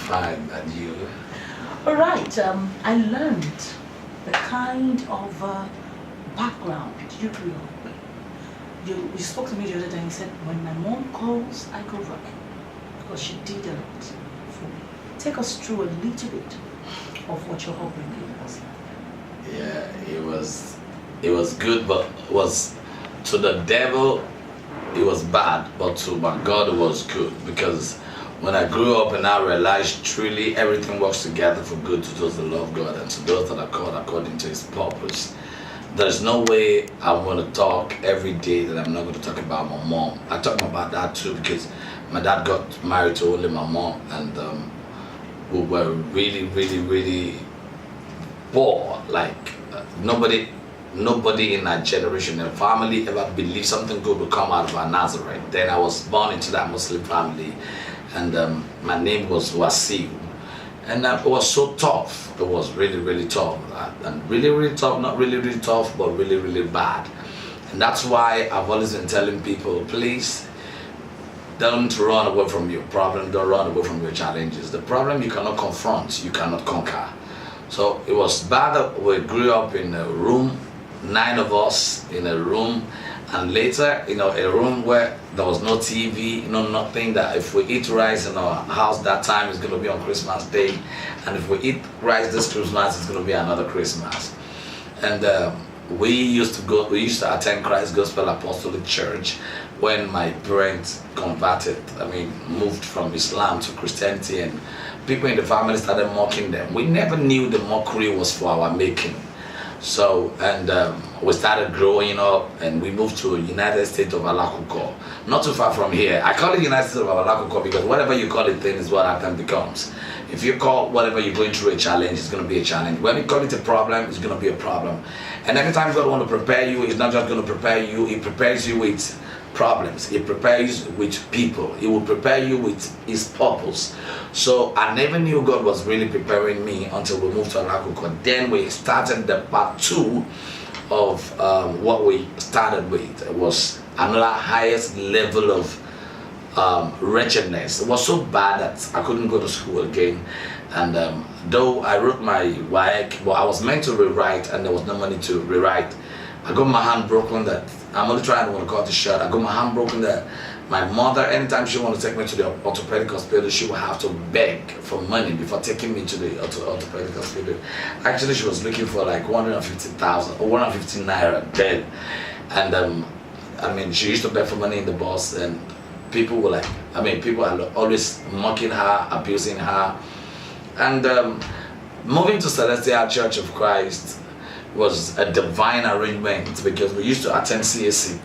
fine, and you? All right. I learned the kind of background you grew up with. You spoke to me the other day and said, when my mom calls, I go running. Because she did a lot for me. Take us through a little bit of what your upbringing was like. Yeah, it was good, but it was to the devil it was bad, but to my God it was good, because when I grew up and I realized truly everything works together for good to those that love God and to those that are called according to His purpose. There's no way I'm going to talk every day that I'm not going to talk about my mom. I talk about that too because my dad got married to only my mom, and we were really, really, really poor. Like nobody in our generation and family ever believed something good would come out of our Nazareth. Then I was born into that Muslim family, and my name was Wasil. And it was so tough. It was really, really tough. And really, really tough, not really, really tough, but really, really bad. And that's why I've always been telling people, please, don't run away from your problem, don't run away from your challenges. The problem you cannot confront, you cannot conquer. So it was bad that we grew up in a room, 9 of us in a room, and later, a room where there was no TV, nothing, that if we eat rice in our house that time, it's going to be on Christmas Day, and if we eat rice this Christmas, it's going to be another Christmas. And we used to attend Christ Gospel Apostolic Church when my parents moved from Islam to Christianity, and people in the family started mocking them. We never knew the mockery was for our making. So, and we started growing up, and we moved to United States of Alakuko, not too far from here. I call it United States of Alakuko because whatever you call it then is what happen becomes. If you call whatever you're going through a challenge, it's going to be a challenge. When you call it a problem, it's going to be a problem. And every time God wants to prepare you, He's not just going to prepare you, He prepares you with problems. He prepares you with people. He will prepare you with His purpose. So I never knew God was really preparing me until we moved to Alakuko. Then we started the part 2 of what we started with. It was another highest level of wretchedness. It was so bad that I couldn't go to school again. And though I wrote my WAEC, I was meant to rewrite, and there was no money to rewrite. I got my hand broken that I'm only trying to cut the short. I got my hand broken that my mother, anytime she wanted to take me to the orthopedic hospital, she would have to beg for money before taking me to the orthopedic hospital. Actually, she was looking for like 150,000 or 150 naira then. And she used to beg for money in the bus, and people were like, people are always mocking her, abusing her. And moving to Celestial Church of Christ was a divine arrangement, because we used to attend CAC.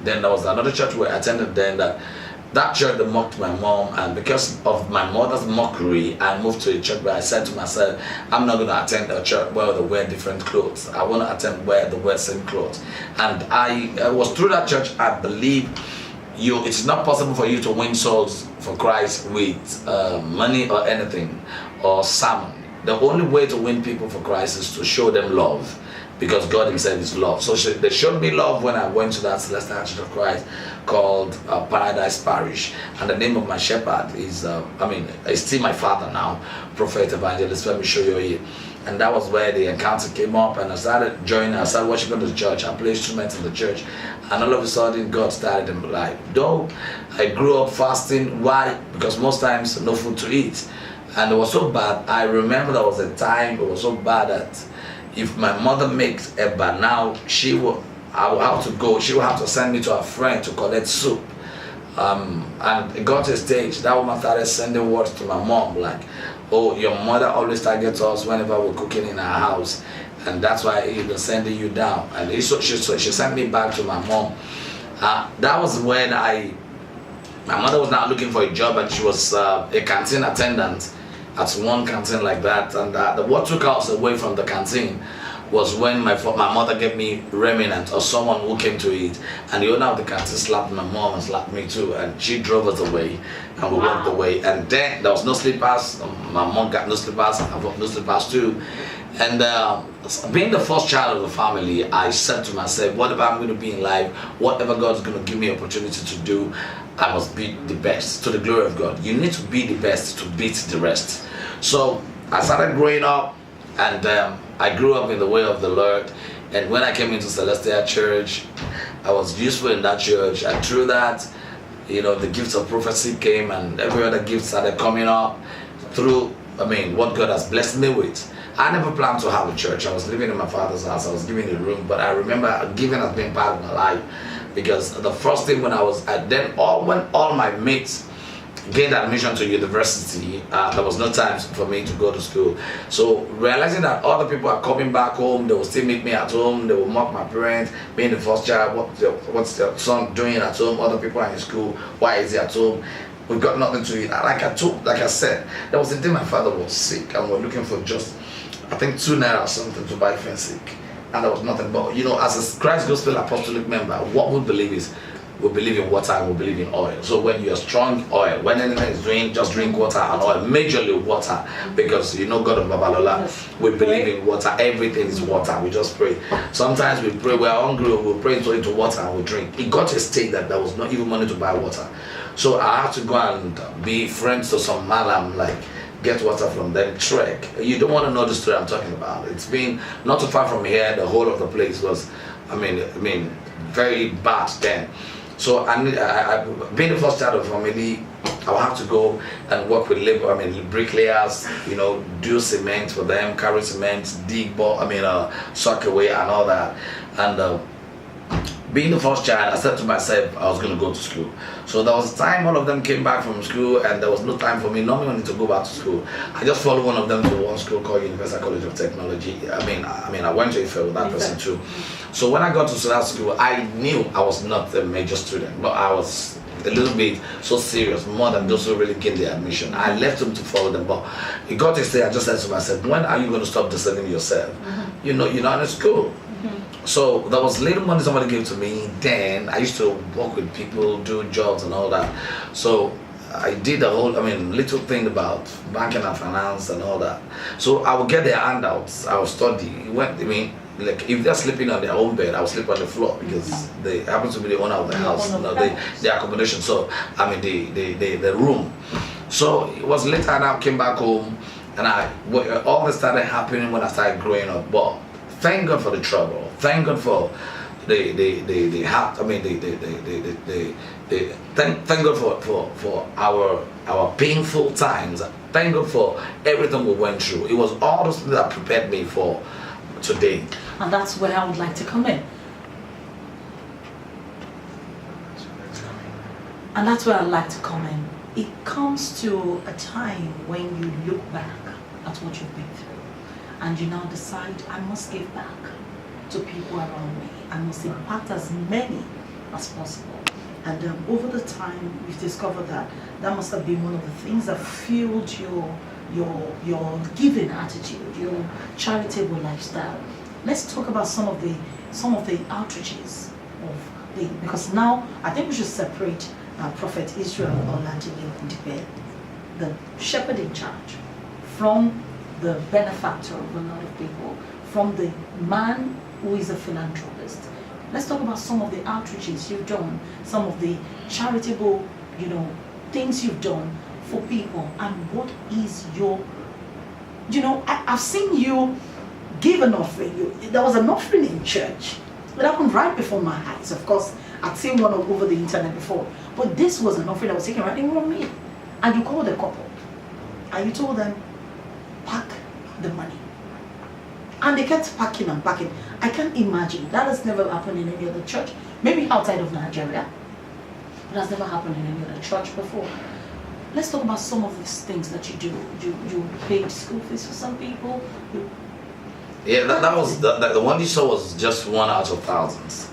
Then there was another church we attended then, that church that mocked my mom, and because of my mother's mockery, I moved to a church where I said to myself, I'm not going to attend a church where they wear different clothes. I want to attend where they wear same clothes. And I was through that church, I believe it's not possible for you to win souls for Christ with money or anything or sermon. The only way to win people for Christ is to show them love, because God Himself is love. So they showed me love when I went to that Celestial Church of Christ called Paradise Parish. And the name of my shepherd is, is still my father now, Prophet Evangelist Femi Shoyoye. And that was where the encounter came up, and I started worshiping the church. I played instruments in the church, and all of a sudden God started in my life. Though I grew up fasting, why? Because most times no food to eat. And it was so bad. I remember there was a time it was so bad that if my mother makes eba now, I will have to go. She will have to send me to a friend to collect soup. And it got to a stage that woman started sending words to my mom like, oh, your mother always targets us whenever we're cooking in our house, and that's why he's sending you down. And she sent me back to my mom. That was when my mother was now looking for a job, and she was a canteen attendant at one canteen like that. And what took us away from the canteen was when my mother gave me remnant, or someone who came to eat, and the owner of the canteen slapped my mom and slapped me too, and she drove us away, and we walked away. And then there was no slippers. My mom got no slippers, I got no slippers too. And being the first child of the family, I said to myself, whatever I'm going to be in life, whatever God's going to give me opportunity to do, I must be the best to the glory of God. You need to be the best to beat the rest. So I started growing up, and I grew up in the way of the Lord. And when I came into Celestial Church, I was useful in that church, and through that, the gifts of prophecy came, and every other gift started coming up through, what God has blessed me with. I never planned to have a church. I was living in my father's house. I was given a room, but I remember giving has been part of my life, because the first thing when all my mates gained admission to university, there was no time for me to go to school. So realizing that other people are coming back home, they will still meet me at home, they will mock my parents, being the first child, what's the son doing at home, other people are in school, why is he at home? We've got nothing to eat. Like I said, there was a day my father was sick, and we're looking for just, I think, 2 naira or something to buy Fensic. And there was nothing but, as a Christ Gospel Apostolic member, what we believe is, we believe in water and we believe in oil. So when you're strong, oil. When anything is doing, just drink water and oil. Majorly water, because God of Babalola, we believe in water. Everything is water. We just pray. Sometimes we pray, we're hungry, we pray into water and we drink. It got to a state that there was not even money to buy water. So I had to go and be friends to some malam, like get water from them, trek. You don't want to know the story I'm talking about. It's been not too far from here. The whole of the place was, very bad then. So I being the first child of family, I will have to go and work with bricklayers, do cement for them, carry cement, dig sock away and all that. And being the first child, I said to myself I was going to go to school. So there was a time all of them came back from school, and there was no time for me, no money to go back to school. I just followed one of them to one school called Universal College of Technology. I went to Ife with that person too. So when I got to that school, I knew I was not a major student, but I was a little bit so serious, more than those who really gained the admission. I left them to follow them, but it got to say, I just said to myself, when are you going to stop deceiving yourself? You're not in school. So there was little money somebody gave to me. Then I used to work with people, do jobs and all that. So I did a whole, little thing about banking and finance and all that. So I would get their handouts, I would study. Like if they're sleeping on their own bed, I would sleep on the floor, because they happen to be the owner of the house, the accommodation. So the room. So it was later, and I came back home, and all this started happening when I started growing up. But thank God for the trouble. Thank God for thank God for our painful times. Thank God for everything we went through. It was all those things that prepared me for today. And that's where I would like to come in. And that's where I'd like to come in. It comes to a time when you look back at what you've been through, and you now decide, I must give back to people around me. I must impact as many as possible. And over the time, we've discovered that must have been one of the things that fueled your giving attitude, your charitable lifestyle. Let's talk about some of the outreaches because now I think we should separate Prophet Israel Oladile, the shepherd in charge, from the benefactor of a lot of people, from the man who is a philanthropist. Let's talk about some of the outreaches you've done, some of the charitable, things you've done for people, and what is your, I've seen you give an offering. There was an offering in church. It happened right before my eyes. Of course, I'd seen one over the internet before, but this was an offering that was taken right in front of me. And you called a couple, and you told them, pack the money. And they kept packing and packing. I can't imagine. That has never happened in any other church. Maybe outside of Nigeria. It has never happened in any other church before. Let's talk about some of these things that you do. You paid school fees for some people. Yeah, that was the one you saw was just one out of thousands.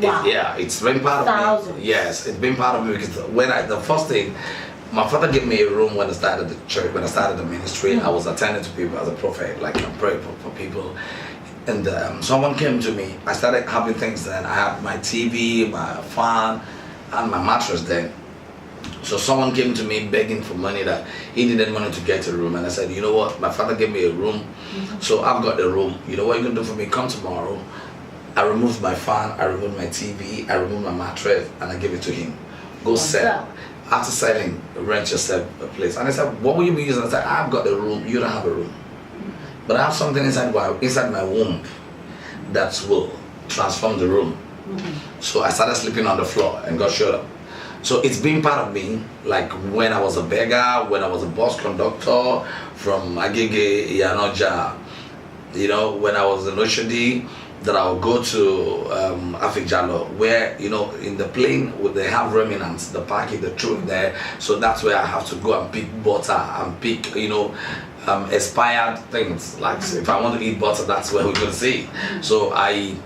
Wow. It's been part of me. Yes, it's been part of me, because the first thing, my father gave me a room when I started the church, when I started the ministry. I was attending to people as a prophet, like I prayed for people. And someone came to me. I started having things then. I had my TV, my fan, and my mattress then. So someone came to me begging for money, that he needed money to get a room. And I said, you know what? My father gave me a room. So I've got the room. You know what you're going to do for me? Come tomorrow. I removed my fan, I removed my TV, I removed my mattress, and I gave it to him. go And sell. After selling, rent yourself a place. And I said, what will you be using? I said, I've got a room, you don't have a room. But I have something inside my womb that will transform the room. So I started sleeping on the floor and God showed up. So it's been part of me, like when I was a beggar, when I was a bus conductor from Agege, Yanoja, you know, when I was in Oshodi, that I would go to Afikjalo, where, you know, in the plane, they have remnants, the parking, the truck there. So that's where I have to go and pick butter and pick, you know, expired things. Like if I want to eat butter, that's where we're going to see. So I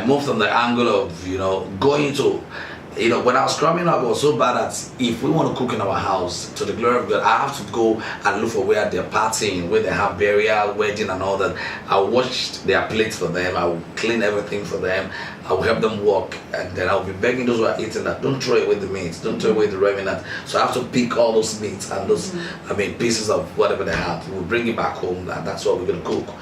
moved from the angle of, you know, going to, you know, when I was growing up, it was so bad that if we want to cook in our house, to the glory of God, I have to go and look for where they're partying, where they have burial, wedding and all that. I washed their plates for them, I will clean everything for them, I will help them walk, and then I'll be begging those who are eating that, don't throw away the meat, don't throw away the remnant. So I have to pick all those meats and those, pieces of whatever they have. We'll bring it back home, and that's what we're going to cook.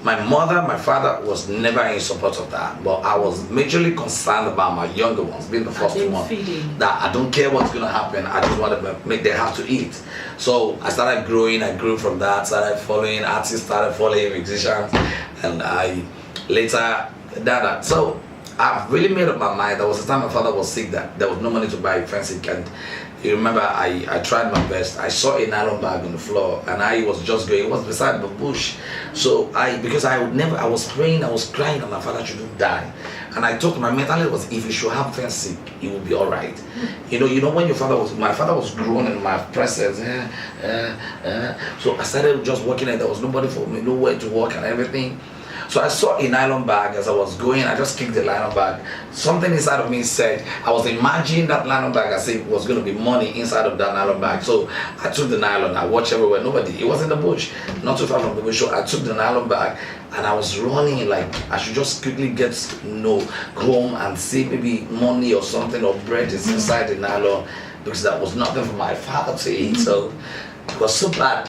My mother, my father was never in support of that, but I was majorly concerned about my younger ones, being the first one. That I don't care what's going to happen, I just want to make them have to eat. So I started growing, I grew from that, started following artists, started following musicians, and I later did that. So I've really made up my mind. There was a time my father was sick that there was no money to buy fancy, and you remember I tried my best. I saw a nylon bag on the floor and I was just going, it was beside the bush. So because I was praying, I was crying that my father shouldn't die. And I thought my mentality was, if you should have fancy, it will be all right. You know when my father was grown in my presence. So I started just working and there was nobody for me, nowhere to work and everything. So I saw a nylon bag as I was going. I just kicked the nylon bag. Something inside of me said, I was imagining that nylon bag as if it was going to be money inside of that nylon bag. So I took the nylon, I watched everywhere, nobody. It was in the bush, not too far from the bush. So I took the nylon bag and I was running like I should just quickly get home and see maybe money or something or bread is inside the nylon, because that was nothing for my father to eat. So it was so bad.